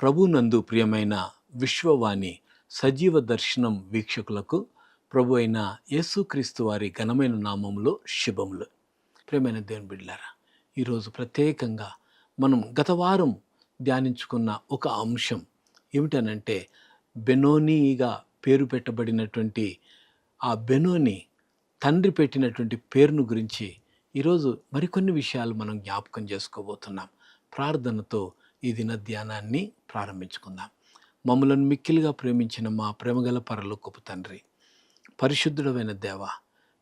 ప్రభునందు ప్రియమైన విశ్వవాణి సజీవ దర్శనం వీక్షకులకు ప్రభు అయిన యేసుక్రీస్తు వారి ఘనమైన నామములో శుభములు. ప్రియమైన దేవుని బిడ్డలారా, ఈరోజు ప్రత్యేకంగా మనం గత వారం ధ్యానించుకున్న ఒక అంశం ఏమిటనంటే, బెనోనీగా పేరు పెట్టబడినటువంటి ఆ బెనోని తండ్రి పెట్టినటువంటి పేరును గురించి ఈరోజు మరికొన్ని విషయాలు మనం జ్ఞాపకం చేసుకోబోతున్నాం. ప్రార్థనతో ఈ దిన ధ్యానాన్ని ప్రారంభించుకుందాం. మమ్మలను మిక్కిలిగా ప్రేమించిన మా ప్రేమగల పరలోకపు తండ్రి, పరిశుద్ధుడమైన దేవ,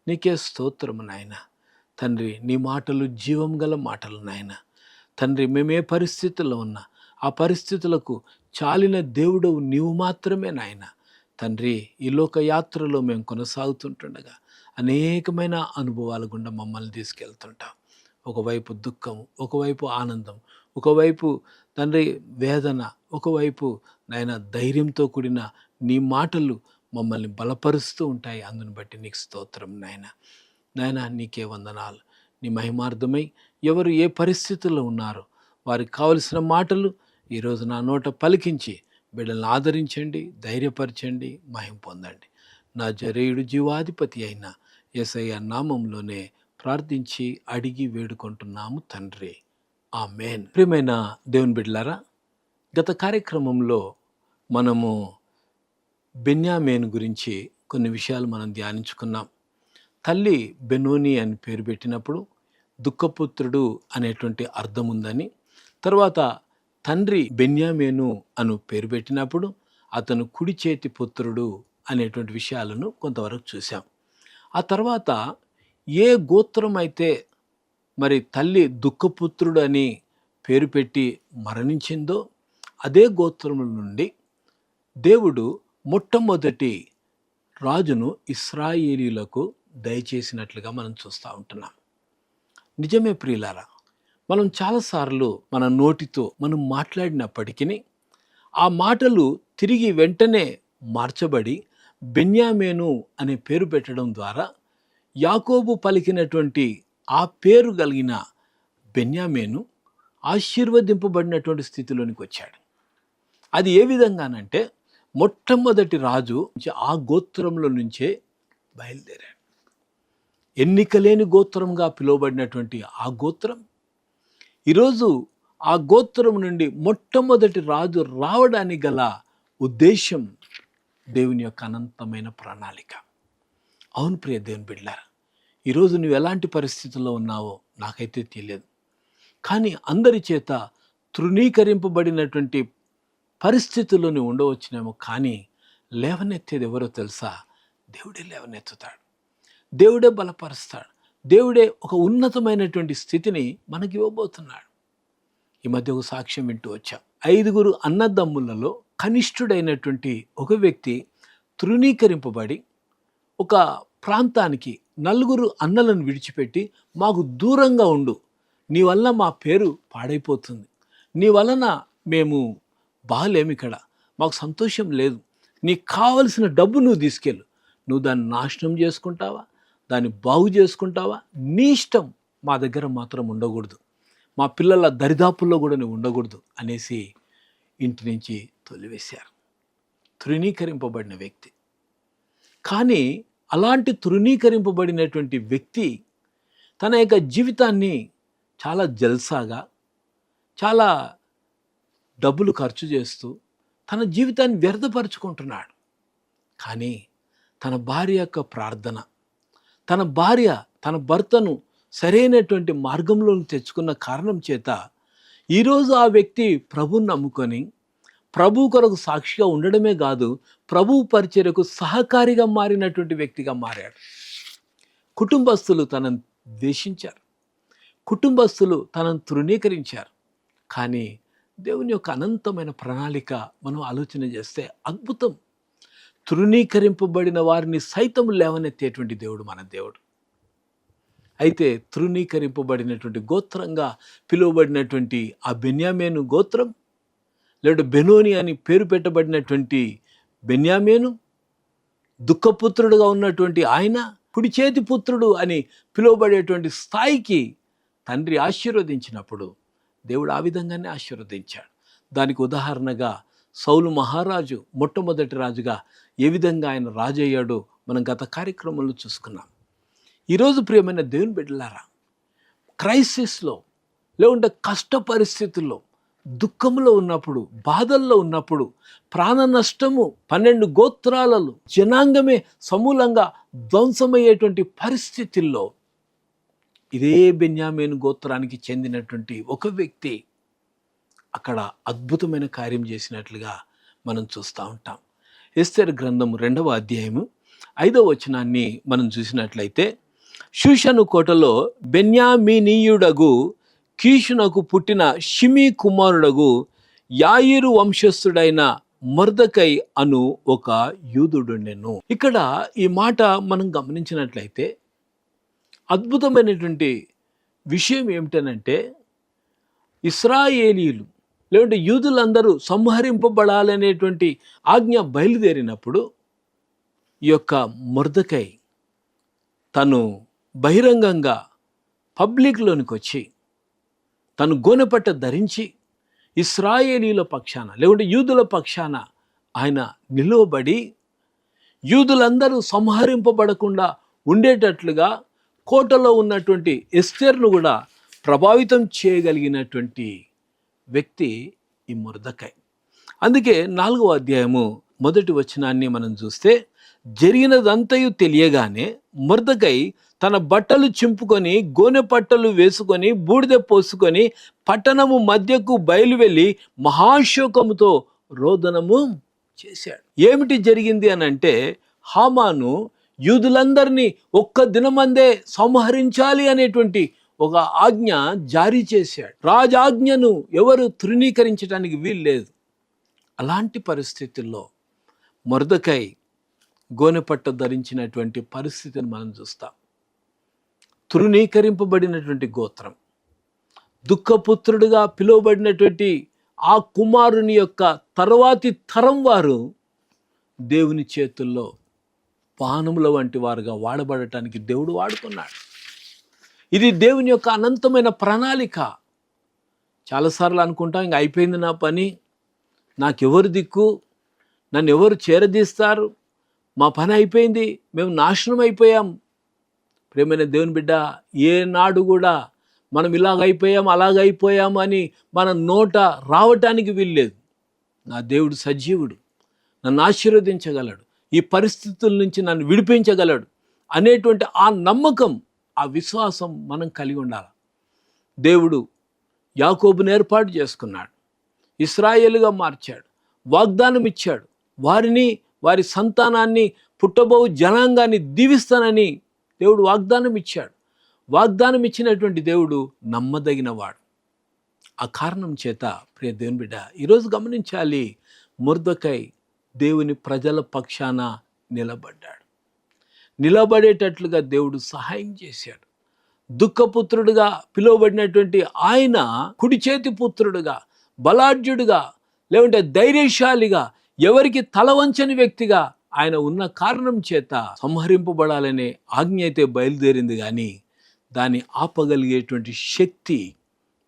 నీకే స్తోత్రము నాయన. తండ్రి, నీ మాటలు జీవం గల మాటలు నాయన. తండ్రి, మేమే పరిస్థితుల్లో ఉన్నా ఆ పరిస్థితులకు చాలిన దేవుడవు నీవు మాత్రమే నాయన. తండ్రి, ఈ లోక యాత్రలో మేము కొనసాగుతుంటుండగా అనేకమైన అనుభవాల గుండా మమ్మల్ని తీసుకెళ్తుంటాం. ఒకవైపు దుఃఖం, ఒకవైపు ఆనందం, ఒకవైపు తండ్రి వేదన, ఒకవైపు నాయన ధైర్యంతో కూడిన నీ మాటలు మమ్మల్ని బలపరుస్తూ ఉంటాయి. అందుని బట్టి నీకు స్తోత్రం నాయన. నాయన, నీకే వందనాలు. నీ మహిమార్థమై ఎవరు ఏ పరిస్థితుల్లో ఉన్నారో వారికి కావలసిన మాటలు ఈరోజు నా నోట పలికించి బిడ్డలను ఆదరించండి, ధైర్యపరచండి, మహిమ పొందండి. నా జరేయుడు జీవాధిపతి అయిన యేసయ్య నామంలోనే ప్రార్థించి అడిగి వేడుకుంటున్నాము తండ్రి, ఆమేన్. ప్రియమైన దేవుని బిడ్డలారా, గత కార్యక్రమంలో మనము బెన్యామీను గురించి కొన్ని విషయాలు మనం ధ్యానించుకున్నాం. తల్లి బెనోని అని పేరు పెట్టినప్పుడు దుఃఖపుత్రుడు అనేటువంటి అర్థం ఉందని, తర్వాత తండ్రి బెన్యామీను అను పేరు పెట్టినప్పుడు అతను కుడి చేతి పుత్రుడు అనేటువంటి విషయాలను కొంతవరకు చూసాం. ఆ తర్వాత ఏ గోత్రం అయితే మరి తల్లి దుఃఖపుత్రుడు అని పేరు పెట్టి మరణించిందో అదే గోత్రముల నుండి దేవుడు మొట్టమొదటి రాజును ఇశ్రాయేలీయులకు దయచేసినట్లుగా మనం చూస్తూ ఉంటున్నాం. నిజమే ప్రియులారా, మనం చాలాసార్లు మన నోటితో మనం మాట్లాడినప్పటికీ ఆ మాటలు తిరిగి వెంటనే మార్చబడి బెన్యామీను అనే పేరు పెట్టడం ద్వారా యాకోబు పలికినటువంటి ఆ పేరు కలిగిన బెన్యామీను ఆశీర్వదింపబడినటువంటి స్థితిలోనికి వచ్చాడు. అది ఏ విధంగానంటే, మొట్టమొదటి రాజు ఆ గోత్రంలో నుంచే బయలుదేరాడు. ఎన్నికలేని గోత్రంగా పిలువబడినటువంటి ఆ గోత్రం ఈరోజు ఆ గోత్రం నుండి మొట్టమొదటి రాజు రావడానికి గల ఉద్దేశం దేవుని యొక్క అనంతమైన ప్రణాళిక. అవును ప్రియ దేవుని బిడ్డలారా, ఈరోజు నువ్వు ఎలాంటి పరిస్థితుల్లో ఉన్నావో నాకైతే తెలియదు, కానీ అందరి చేత తృణీకరింపబడినటువంటి పరిస్థితుల్లో నువ్వు ఉండవచ్చునేమో, కానీ లేవనెత్తేది ఎవరో తెలుసా? దేవుడే లేవనెత్తుతాడు, దేవుడే బలపరుస్తాడు, దేవుడే ఒక ఉన్నతమైనటువంటి స్థితిని మనకి ఇవ్వబోతున్నాడు. ఈ మధ్య ఒక సాక్ష్యం వింటూ వచ్చాం. 5 అన్నదమ్ములలో కనిష్ఠుడైనటువంటి ఒక వ్యక్తి తృణీకరింపబడి ఒక ప్రాంతానికి 4 అన్నలను విడిచిపెట్టి, మాకు దూరంగా ఉండు, నీ వల్ల మా పేరు పాడైపోతుంది, నీ వలన మేము బాగలేము, ఇక్కడ మాకు సంతోషం లేదు, నీకు కావలసిన డబ్బు నువ్వు తీసుకెళ్ళు, నువ్వు దాన్ని నాశనం చేసుకుంటావా, దాన్ని బాగు చేసుకుంటావా, నీ ఇష్టం, మా దగ్గర మాత్రం ఉండకూడదు, మా పిల్లల దరిదాపుల్లో కూడా నువ్వు ఉండకూడదు అనేసి ఇంటి నుంచి తొలివేశారు. తృణీకరింపబడిన వ్యక్తి. కానీ అలాంటి తృణీకరింపబడినటువంటి వ్యక్తి తన యొక్క జీవితాన్ని చాలా జల్సాగా, చాలా డబ్బులు ఖర్చు చేస్తూ తన జీవితాన్ని వ్యర్థపరుచుకుంటున్నాడు. కానీ తన భార్య యొక్క ప్రార్థన, తన భార్య తన భర్తను సరైనటువంటి మార్గంలో తెచ్చుకున్న కారణం చేత ఈరోజు ఆ వ్యక్తి ప్రభువుని నమ్ముకొని ప్రభు కొరకు సాక్షిగా ఉండడమే కాదు, ప్రభు పరిచర్యకు సహకారిగా మారినటువంటి వ్యక్తిగా మారాడు. కుటుంబస్తులు తనను ద్వేషించారు, కుటుంబస్తులు తనను తృణీకరించారు. కానీ దేవుని యొక్క అనంతమైన ప్రణాళిక మనం ఆలోచన చేస్తే అద్భుతం. తృణీకరింపబడిన వారిని సైతం లేవనెత్తేటువంటి దేవుడు మన దేవుడు. అయితే తృణీకరింపబడినటువంటి గోత్రంగా పిలువబడినటువంటి ఆ బెన్యామీను గోత్రం, లేదా బెనోని అని పేరు పెట్టబడినటువంటి బెన్యామీను, దుఃఖపుత్రుడుగా ఉన్నటువంటి ఆయన కుడి చేతి పుత్రుడు అని పిలువబడేటువంటి స్థాయికి తండ్రి ఆశీర్వదించినప్పుడు దేవుడు ఆ విధంగానే ఆశీర్వదించాడు. దానికి ఉదాహరణగా సౌలు మహారాజు మొట్టమొదటి రాజుగా ఏ విధంగా ఆయన రాజు అయ్యాడో మనం గత కార్యక్రమంలో చూసుకున్నాం. ఈరోజు ప్రియమైన దేవుని బిడ్డలారా, క్రైసిస్లో లేకుంటే కష్ట పరిస్థితుల్లో, దుఃఖంలో ఉన్నప్పుడు, బాధల్లో ఉన్నప్పుడు, ప్రాణ నష్టము 12 గోత్రాలలో జనాంగమే సమూలంగా ధ్వంసమయ్యేటువంటి పరిస్థితుల్లో ఇదే బెన్యామీను గోత్రానికి చెందినటువంటి ఒక వ్యక్తి అక్కడ అద్భుతమైన కార్యం చేసినట్లుగా మనం చూస్తూ ఉంటాం. ఎస్తేరు గ్రంథం 2వ అధ్యాయము 5వ వచనాన్ని మనం చూసినట్లయితే, షూషను కోటలో బెన్యామీనీయుడగు కీషునకు పుట్టిన షిమీ కుమారుడగు యాయిరు వంశస్థుడైన మొర్దెకై అను ఒక యూదుడుండెను. ఇక్కడ ఈ మాట మనం గమనించినట్లయితే అద్భుతమైనటువంటి విషయం ఏమిటనంటే, ఇశ్రాయేలీయులు లేకుంటే యూదులందరూ సంహరింపబడాలనేటువంటి ఆజ్ఞ బయలుదేరినప్పుడు ఈ యొక్క మొర్దెకై తను బహిరంగంగా పబ్లిక్లోనికి వచ్చి తను గోనెపట్ట ధరించి ఇశ్రాయేలీల పక్షాన లేకుంటే యూదుల పక్షాన ఆయన నిలువబడి యూదులందరూ సంహరింపబడకుండా ఉండేటట్లుగా కోటలో ఉన్నటువంటి ఎస్తేరును కూడా ప్రభావితం చేయగలిగినటువంటి వ్యక్తి ఈ మొర్దెకై. అందుకే 4వ అధ్యాయము 1వ వచనాన్ని మనం చూస్తే, జరిగినదంతయు తెలియగానే మొర్దెకై తన బట్టలు చింపుకొని గోనె పట్టలు వేసుకొని బూడిద పోసుకొని పట్టణము మధ్యకు బయలువెళ్ళి మహాశోకముతో రోదనము చేశాడు. ఏమిటి జరిగింది అని అంటే, హామాను యూదులందరినీ ఒక్క దినమందే సంహరించాలి అనేటువంటి ఒక ఆజ్ఞ జారీ చేశాడు. రాజాజ్ఞను ఎవరు తృణీకరించడానికి వీల్లేదు. అలాంటి పరిస్థితుల్లో మొర్దెకై గోనెపట్ట ధరించినటువంటి పరిస్థితిని మనం చూస్తాం. తృణీకరింపబడినటువంటి గోత్రం, దుఃఖపుత్రుడుగా పిలువబడినటువంటి ఆ కుమారుని యొక్క తర్వాతి తరం వారు దేవుని చేతుల్లో పానముల వంటి వారుగా వాడబడటానికి దేవుడు వాడుకున్నాడు. ఇది దేవుని యొక్క అనంతమైన ప్రణాళిక. చాలాసార్లు అనుకుంటాం, ఇంక అయిపోయింది నా పని, నాకెవరు దిక్కు, నన్ను ఎవరు చేరదీస్తారు, మా పని అయిపోయింది, మేము నాశనం అయిపోయాం. ప్రియమైన దేవుని బిడ్డ, ఏనాడు కూడా మనం ఇలాగైపోయాం అలాగైపోయాం అని మన నోట రావటానికి వీల్లేదు. నా దేవుడు సజీవుడు, నన్ను ఆశీర్వదించగలడు, ఈ పరిస్థితుల నుంచి నన్ను విడిపించగలడు అనేటువంటి ఆ నమ్మకం, ఆ విశ్వాసం మనం కలిగి ఉండాలి. దేవుడు యాకోబును ఏర్పాటు చేసుకున్నాడు, ఇశ్రాయేలుగా మార్చాడు, వాగ్దానం ఇచ్చాడు, వారిని వారి సంతానాన్ని పుట్టబోవు జనాంగాన్ని దీవిస్తానని దేవుడు వాగ్దానం ఇచ్చాడు. వాగ్దానం ఇచ్చినటువంటి దేవుడు నమ్మదగినవాడు. ఆ కారణం చేత ప్రియ దేవుని బిడ్డ, ఈరోజు గమనించాలి, మొర్దెకై దేవుని ప్రజల పక్షాన నిలబడ్డాడు. నిలబడేటట్లుగా దేవుడు సహాయం చేశాడు. దుఃఖపుత్రుడుగా పిలువబడినటువంటి ఆయన కుడి చేతి పుత్రుడుగా, బలాఢ్యుడుగా, లేకుంటే ధైర్యశాలిగా, ఎవరికి తల వంచని వ్యక్తిగా ఆయన ఉన్న కారణం చేత సంహరింపబడాలనే ఆజ్ఞ అయితే బయలుదేరింది, కానీ దాన్ని ఆపగలిగేటువంటి శక్తి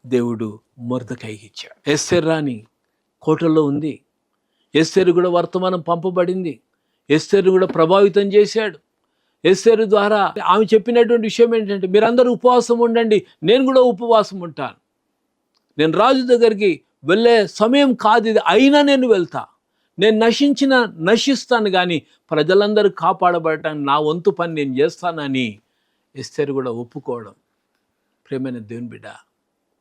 దేవుడు మొర్దెకైకి ఇచ్చాడు. ఎస్తేరు రాణి కోటలో ఉంది. ఎస్తేరు కూడా వర్తమానం పంపబడింది. ఎస్తేరు కూడా ప్రభావితం చేశాడు. ఎస్తేరు ద్వారా ఆమె చెప్పినటువంటి విషయం ఏంటంటే, మీరందరూ ఉపవాసం ఉండండి, నేను కూడా ఉపవాసం ఉంటాను. నేను రాజు దగ్గరికి వెళ్ళే సమయం కాదు ఇది, అయినా నేను వెళ్తా. నేను నశిస్తాను, కానీ ప్రజలందరూ కాపాడబడటానికి నా వంతు పని నేను చేస్తానని ఎస్తేరు కూడా ఒప్పుకోవడం. ప్రియమైన దేవుని బిడ్డ,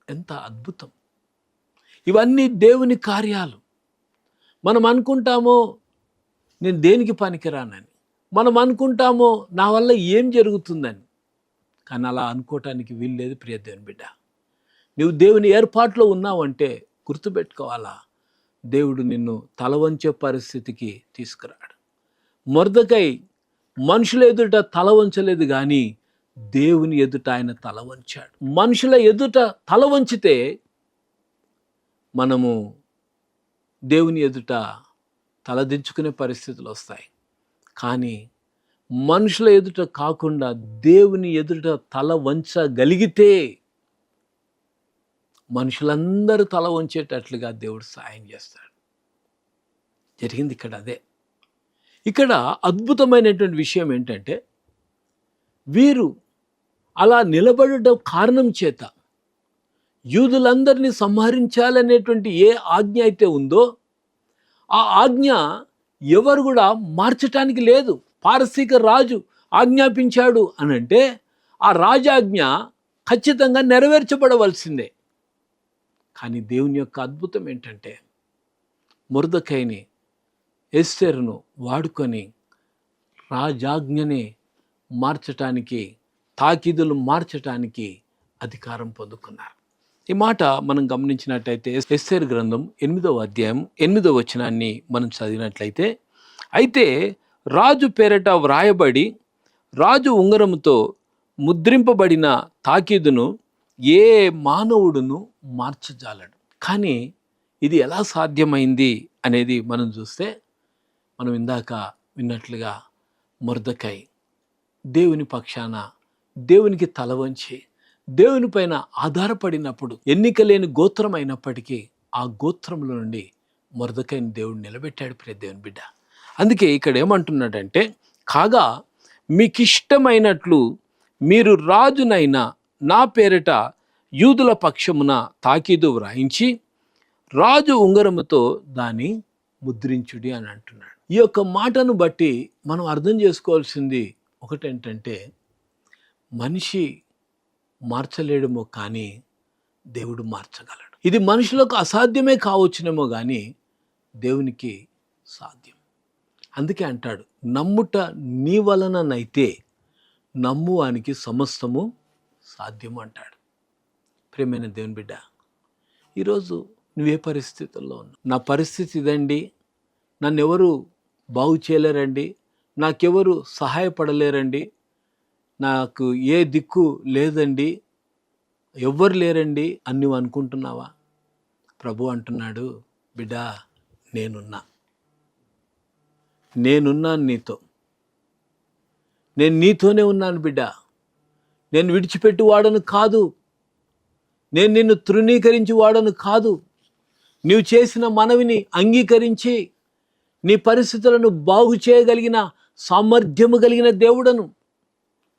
ఎంత అద్భుతం! ఇవన్నీ దేవుని కార్యాలు. మనం అనుకుంటామో నేను దేనికి పనికిరానని, మనం అనుకుంటామో నా వల్ల ఏం జరుగుతుందని, కానీ అలా అనుకోవటానికి వీల్లేదు. ప్రియ దేవుని బిడ్డ, నువ్వు దేవుని ఏర్పాట్లో ఉన్నావంటే గుర్తుపెట్టుకోవాలా, దేవుడు నిన్ను తల వంచే పరిస్థితికి తీసుకురాడు. మొర్దెకై మనుషుల ఎదుట తల వంచలేదు, కానీ దేవుని ఎదుట ఆయన తల వంచాడు. మనుషుల ఎదుట తల వంచితే మనము దేవుని ఎదుట తలదించుకునే పరిస్థితులు వస్తాయి. కానీ మనుషుల ఎదుట కాకుండా దేవుని ఎదుట తల వంచగలిగితే మనుషులందరూ తల వంచేటట్లుగా దేవుడు సాయం చేస్తాడు. జరిగింది ఇక్కడ అదే. ఇక్కడ అద్భుతమైనటువంటి విషయం ఏంటంటే, వీరు అలా నిలబడడం కారణం చేత యూదులందరినీ సంహరించాలనేటువంటి ఏ ఆజ్ఞ అయితే ఉందో ఆ ఆజ్ఞ ఎవరు కూడా మార్చటానికి లేదు. పారసీక రాజు ఆజ్ఞాపించాడు అనంటే ఆ రాజాజ్ఞ ఖచ్చితంగా నెరవేర్చబడవలసిందే. కానీ దేవుని యొక్క అద్భుతం ఏంటంటే, మొర్దెకైని, ఎస్తేరును వాడుకొని రాజాజ్ఞని మార్చటానికి, తాకీదులు మార్చటానికి అధికారం పొందుకున్నారు. ఈ మాట మనం గమనించినట్లయితే ఎస్తేరు గ్రంథం 8వ అధ్యాయం 8వ వచనాన్ని మనం చదివినట్లయితే, అయితే రాజు పేరట వ్రాయబడి రాజు ఉంగరముతో ముద్రింపబడిన తాకీదును ఏ మానవుడును మార్చజాలడు. కానీ ఇది ఎలా సాధ్యమైంది అనేది మనం చూస్తే, మనం ఇందాక విన్నట్లుగా మొర్దెకై దేవుని పక్షాన దేవునికి తల వంచి దేవుని పైన ఆధారపడినప్పుడు, ఎన్నికలేని గోత్రం అయినప్పటికీ ఆ గోత్రంలో నుండి మొర్దెకైని దేవుడు నిలబెట్టాడు. ప్రియ దేవుని బిడ్డ, అందుకే ఇక్కడ ఏమంటున్నాడంటే, కాగా మీకిష్టమైనట్లు మీరు రాజునైన నా పేరిట యూదుల పక్షమున తాకీదు వ్రాయించి రాజు ఉంగరముతో దాన్ని ముద్రించుడి అని అంటున్నాడు. ఈ యొక్క మాటను బట్టి మనం అర్థం చేసుకోవాల్సింది ఒకటేంటంటే, మనిషి మార్చలేడేమో కానీ దేవుడు మార్చగలడు. ఇది మనుషులకు అసాధ్యమే కావచ్చునేమో కానీ దేవునికి సాధ్యం. అందుకే అంటాడు, నమ్ముట నీ వలననైతే నమ్మువానికి సమస్తము సాధ్యము అంటాడు. ప్రియమైన దేవుని బిడ్డ, ఈరోజు నువ్వే పరిస్థితుల్లో ఉన్నావు. నా పరిస్థితి ఇదండి, నన్ను ఎవరు బాగు చేయలేరండి, నాకెవరు సహాయపడలేరండి, నాకు ఏ దిక్కు లేదండి, ఎవ్వరు లేరండి అని నువ్వు అనుకుంటున్నావా? ప్రభు అంటున్నాడు, బిడ్డా నేనున్నాను నీతో, నేను నీతోనే ఉన్నాను బిడ్డ. నేను విడిచిపెట్టి వాడను కాదు, నేను నిన్ను తృణీకరించి వాడను కాదు. నీవు చేసిన మనవిని అంగీకరించి నీ పరిస్థితులను బాగు చేయగలిగిన సామర్థ్యము కలిగిన దేవుడను,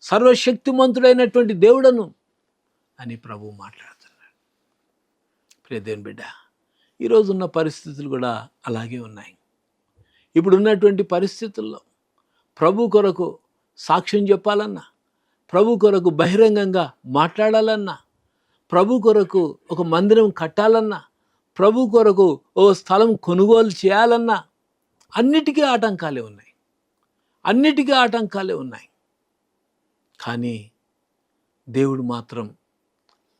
సర్వశక్తిమంతుడైనటువంటి దేవుడను అని ప్రభు మాట్లాడుతున్నాడు. ప్రియ దేవుని బిడ్డ, ఈరోజు ఉన్న పరిస్థితులు కూడా అలాగే ఉన్నాయి. ఇప్పుడున్నటువంటి పరిస్థితుల్లో ప్రభు కొరకు సాక్ష్యం చెప్పాలన్నా, ప్రభు కొరకు బహిరంగంగా మాట్లాడాలన్నా, ప్రభు కొరకు ఒక మందిరం కట్టాలన్నా, ప్రభు కొరకు ఓ స్థలం కొనుగోలు చేయాలన్నా అన్నిటికీ ఆటంకాలే ఉన్నాయి. కానీ దేవుడు మాత్రం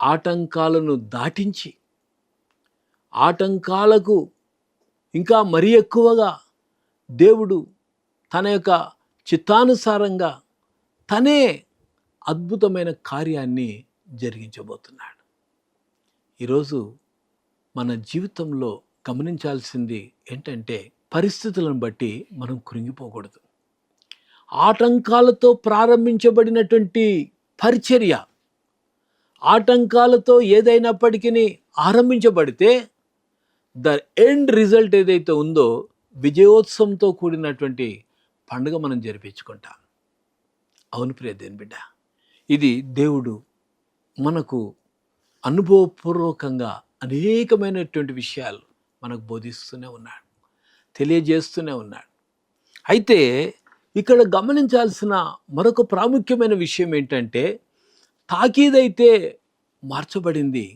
ఆటంకాలను దాటించి, ఆటంకాలకు ఇంకా మరీ ఎక్కువగా దేవుడు తన యొక్క చిత్తానుసారంగా తనే అద్భుతమైన కార్యాన్ని జరిగించబోతున్నాడు. ఈరోజు మన జీవితంలో గమనించాల్సింది ఏంటంటే, పరిస్థితులను బట్టి మనం కృంగిపోకూడదు. ఆటంకాలతో ప్రారంభించబడినటువంటి పరిచర్య, ఆటంకాలతో ఏదైనప్పటికీ ఆరంభించబడితే ద ఎండ్ రిజల్ట్ ఏదైతే ఉందో విజయోత్సవంతో కూడినటువంటి పండుగ మనం జరిపించుకుంటాం. అవును ప్రియ దేవుని బిడ్డ, ఇది దేవుడు మనకు అనుభవపూర్వకంగా అనేకమైనటువంటి విషయాలు మనకు బోధిస్తూనే ఉన్నాడు, తెలియజేస్తూనే ఉన్నాడు. అయితే ఇక్కడ గమనించాల్సిన మరొక ప్రాముఖ్యమైన విషయం ఏంటంటే, తాకీదైతే మార్చబడింది,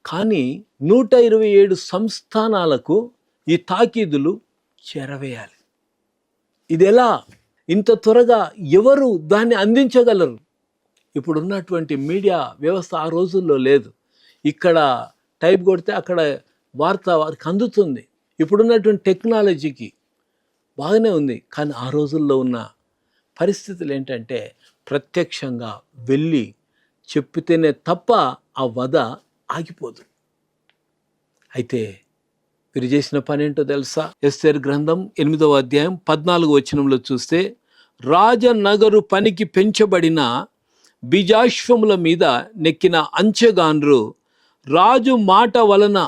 కానీ 127 సంస్థానాలకు ఈ తాకీదులు చేరవేయాలి. ఇది ఎలా? ఇంత త్వరగా ఎవరు దాన్ని అందించగలరు? ఇప్పుడున్నటువంటి మీడియా వ్యవస్థ ఆ రోజుల్లో లేదు. ఇక్కడ టైప్ కొడితే అక్కడ వార్త వారికి అందుతుంది. ఇప్పుడున్నటువంటి టెక్నాలజీకి బాగానే ఉంది. కానీ ఆ రోజుల్లో ఉన్న పరిస్థితులు ఏంటంటే, ప్రత్యక్షంగా వెళ్ళి చెప్పితేనే తప్ప ఆ వధ ఆగిపోదు. అయితే వీరు చేసిన పని ఏంటో తెలుసా? ఎస్తేరు గ్రంథం 8వ అధ్యాయం 14వ వచనంలో చూస్తే, రాజనగరు పనికి పెంచబడిన బీజాశ్వముల మీద నెక్కిన అంచెగాన్రు రాజు మాట వలన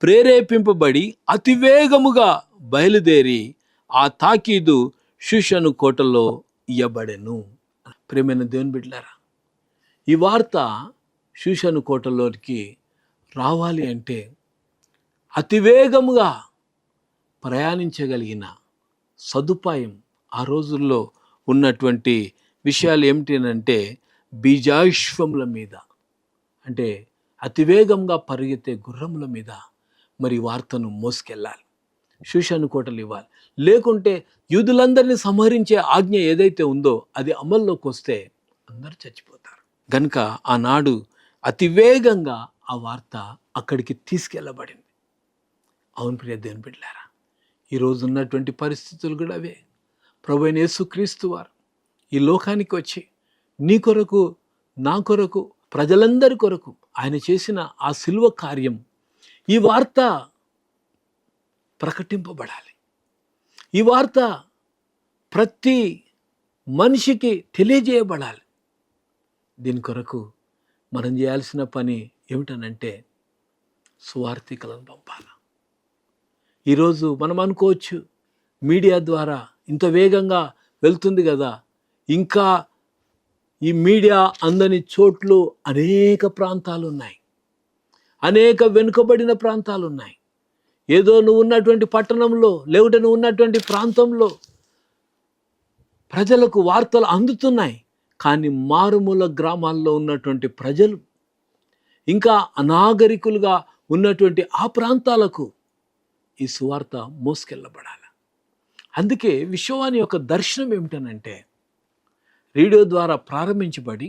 ప్రేరేపింపబడి అతివేగముగా బయలుదేరి ఆ తాకీదు షూషను కోటలో ఇయ్యబడెను. ప్రియమైన దేవుని బిడ్డలారా, ఈ వార్త షూషను కోటలోకి రావాలి అంటే అతివేగముగా ప్రయాణించగలిగిన సదుపాయం ఆ రోజుల్లో ఉన్నటువంటి విషయాలు ఏమిటంటే బీజాశ్వముల మీద, అంటే అతివేగంగా పరిగెత్తే గుర్రముల మీద మరి వార్తను మోసుకెళ్ళాలి, షూషను కోటలు ఇవ్వాలి. లేకుంటే యూదులందరినీ సంహరించే ఆజ్ఞ ఏదైతే ఉందో అది అమల్లోకి వస్తే అందరూ చచ్చిపోతారు. గనుక ఆనాడు అతివేగంగా ఆ వార్త అక్కడికి తీసుకెళ్ళబడింది. అవును ప్రియ దేవుని బిడ్డలారా, ఈరోజు ఉన్నటువంటి పరిస్థితులు కూడా అవే. ప్రభువైన యేసుక్రీస్తు వారు ఈ లోకానికి వచ్చి నీ కొరకు, నా కొరకు, ప్రజలందరి కొరకు ఆయన చేసిన ఆ సిలువ కార్యం, ఈ వార్త ప్రకటింపబడాలి. ఈ వార్త ప్రతి మనిషికి తెలియజేయబడాలి. దీని కొరకు మనం చేయాల్సిన పని ఏమిటనంటే సువార్థికులను పంపాలి. ఈరోజు మనం అనుకోవచ్చు, మీడియా ద్వారా ఇంత వేగంగా వెళ్తుంది కదా, ఇంకా ఈ మీడియా అందని చోట్లు అనేక ప్రాంతాలు ఉన్నాయి, అనేక వెనుకబడిన ప్రాంతాలు ఉన్నాయి. ఏదో నువ్వు ఉన్నటువంటి పట్టణంలో లేకుంటే నువ్వు ఉన్నటువంటి ప్రాంతంలో ప్రజలకు వార్తలు అందుతున్నాయి, కానీ మారుమూల గ్రామాల్లో ఉన్నటువంటి ప్రజలు, ఇంకా అనాగరికులుగా ఉన్నటువంటి ఆ ప్రాంతాలకు ఈ సువార్త మోసుకెళ్ళబడాలి. అందుకే విశ్వవాణి యొక్క దర్శనం ఏమిటనంటే రేడియో ద్వారా ప్రారంభించబడి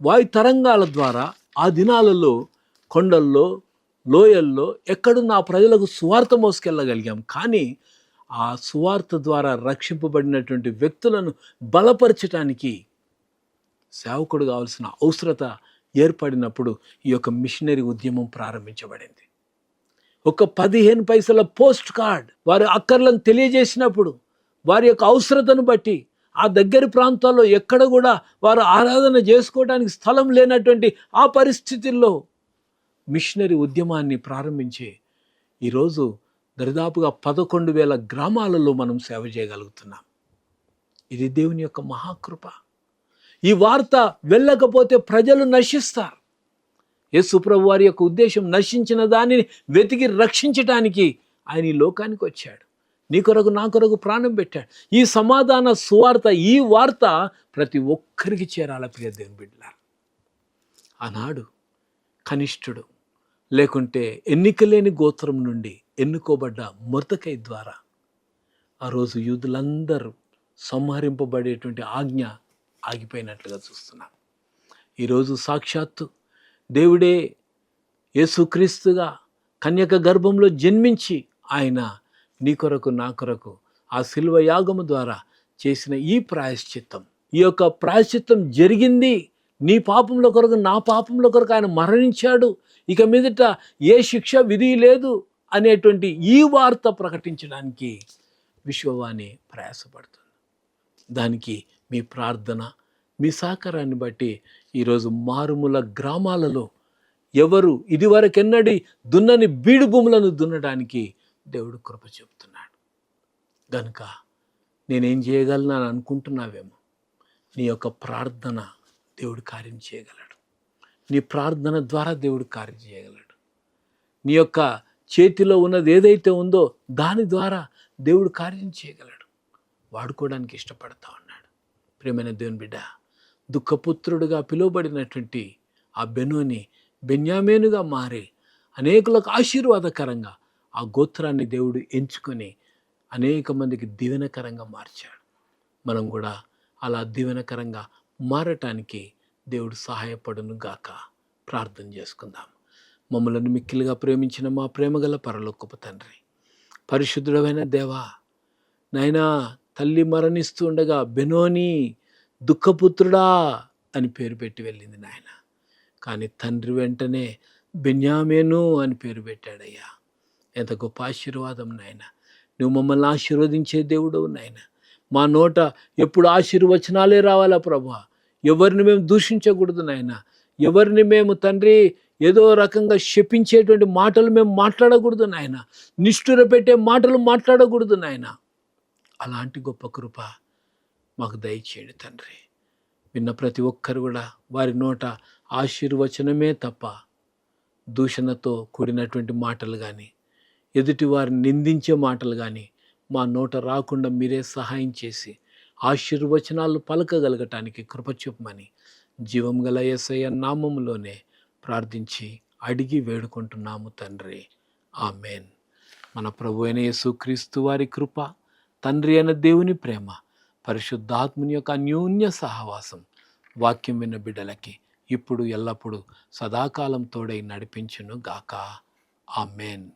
వాయు తరంగాల ద్వారా ఆ దినాలలో కొండల్లో, లోయల్లో ఎక్కడున్న ఆ ప్రజలకు సువార్త మోసుకెళ్ళగలిగాం. కానీ ఆ సువార్త ద్వారా రక్షింపబడినటువంటి వ్యక్తులను బలపరచడానికి సేవకుడు కావాల్సిన అవసరత ఏర్పడినప్పుడు ఈ యొక్క మిషనరీ ఉద్యమం ప్రారంభించబడింది. ఒక 15 పైసల పోస్ట్ కార్డ్ వారి అక్కర్లను తెలియజేసినప్పుడు వారి యొక్క అవసరతను బట్టి ఆ దగ్గరి ప్రాంతాల్లో ఎక్కడ కూడా వారు ఆరాధన చేసుకోవడానికి స్థలం లేనటువంటి ఆ పరిస్థితుల్లో మిషనరీ ఉద్యమాన్ని ప్రారంభించి ఈరోజు దరిదాపుగా 11,000 గ్రామాలలో మనం సేవ చేయగలుగుతున్నాం. ఇది దేవుని యొక్క మహాకృప. ఈ వార్త వెళ్ళకపోతే ప్రజలు నశిస్తారు. యేసు ప్రభు వారి యొక్క ఉద్దేశం నశించిన దానిని వెతికి రక్షించటానికి ఆయన ఈ లోకానికి వచ్చాడు. నీ కొరకు, నా కొరకు ప్రాణం పెట్టాడు. ఈ సమాధాన సువార్త, ఈ వార్త ప్రతి ఒక్కరికి చేరాల ప్రియ దేవుని బిడ్డలారా. ఆనాడు కనిష్ఠుడు లేకుంటే ఎన్నికలేని గోత్రం నుండి ఎన్నుకోబడ్డ మొర్దెకై ద్వారా ఆ రోజు యూదులందరూ సంహరింపబడేటువంటి ఆజ్ఞ ఆగిపోయినట్లుగా చూస్తున్నాం. ఈరోజు సాక్షాత్తు దేవుడే యేసుక్రీస్తుగా కన్యక గర్భంలో జన్మించి ఆయన నీ కొరకు, నా కొరకు ఆ శిలువ యాగము ద్వారా చేసిన ఈ ప్రాయశ్చిత్తం, ఈ యొక్క ప్రాయశ్చిత్తం జరిగింది నీ పాపముల కొరకు, నా పాపముల కొరకు ఆయన మరణించాడు, ఇక మీదట ఏ శిక్ష విధి లేదు అనేటువంటి ఈ వార్త ప్రకటించడానికి విశ్వవాణి ప్రయాసపడుతుంది. దానికి మీ ప్రార్థన, మీ సహకారాన్ని బట్టి ఈరోజు మారుమూల గ్రామాలలో ఎవరు ఇదివరకెన్నడి దున్నని బీడు భూములను దున్నడానికి దేవుడు కృప చెబుతున్నాడు. గనుక నేనేం చేయగలను అని అనుకుంటున్నావేమో, నీ యొక్క ప్రార్థన దేవుడు కార్యం చేయగలడు. నీ ప్రార్థన ద్వారా దేవుడు కార్యం చేయగలడు. నీ యొక్క చేతిలో ఉన్నది ఏదైతే ఉందో దాని ద్వారా దేవుడు కార్యం చేయగలడు. వాడుకోవడానికి ఇష్టపడతా ఉన్నాడు. ప్రియమైన దేవుని బిడ్డ, దుఃఖపుత్రుడుగా పిలువబడినటువంటి ఆ బెనోని బెన్యామీనుగా మారి అనేకులకు ఆశీర్వాదకరంగా ఆ గోత్రాన్ని దేవుడు ఎంచుకొని అనేక మందికి దీవెనకరంగా మార్చాడు. మనం కూడా అలా దీవెనకరంగా మారటానికి దేవుడు సహాయపడును గాక. ప్రార్థన చేసుకుందాం. మమ్మలను మిక్కిలిగా ప్రేమించిన మా ప్రేమగల పరలోకపు తండ్రి, పరిశుద్ధుడమైన దేవా, నాయనా, తల్లి మరణిస్తూ ఉండగా బెనోని దుఃఖపుత్రుడా అని పేరు పెట్టి వెళ్ళింది నాయన. కానీ తండ్రి వెంటనే బెన్యామీను అని పేరు పెట్టాడయ్యా. ఎంత గొప్ప ఆశీర్వాదం నాయన. నువ్వు మమ్మల్ని ఆశీర్వదించే దేవుడవు నాయన. మా నోట ఎప్పుడు ఆశీర్వచనాలే రావాలా ప్రభా. ఎవరిని మేము దూషించకూడదు నాయన. ఎవరిని మేము తండ్రి ఏదో రకంగా శపించేటువంటి మాటలు మేము మాట్లాడకూడదు నాయన. నిష్ఠుర పెట్టే మాటలు మాట్లాడకూడదు నాయన. అలాంటి గొప్ప కృప మాకు దయచేయండి తండ్రి. విన్న ప్రతి ఒక్కరు కూడా వారి నోట ఆశీర్వచనమే తప్ప దూషణతో కూడినటువంటి మాటలు కానీ, ఎదుటి వారిని నిందించే మాటలు కానీ మా నోట రాకుండా మీరే సహాయం చేసి ఆశీర్వచనాలు పలకగలగటానికి కృప చూపమని జీవం గల యేసయ్య నామములోనే ప్రార్థించి అడిగి వేడుకుంటున్నాము తండ్రి. ఆమేన్. మన ప్రభు అయిన యేసుక్రీస్తు వారి కృప, తండ్రి అయిన దేవుని ప్రేమ, పరిశుద్ధాత్ముని యొక్క అన్యోన్య సహవాసం వాక్యం విన్న బిడ్డలకి ఇప్పుడు ఎల్లప్పుడూ సదాకాలం తోడై నడిపించును గాక. ఆమేన్.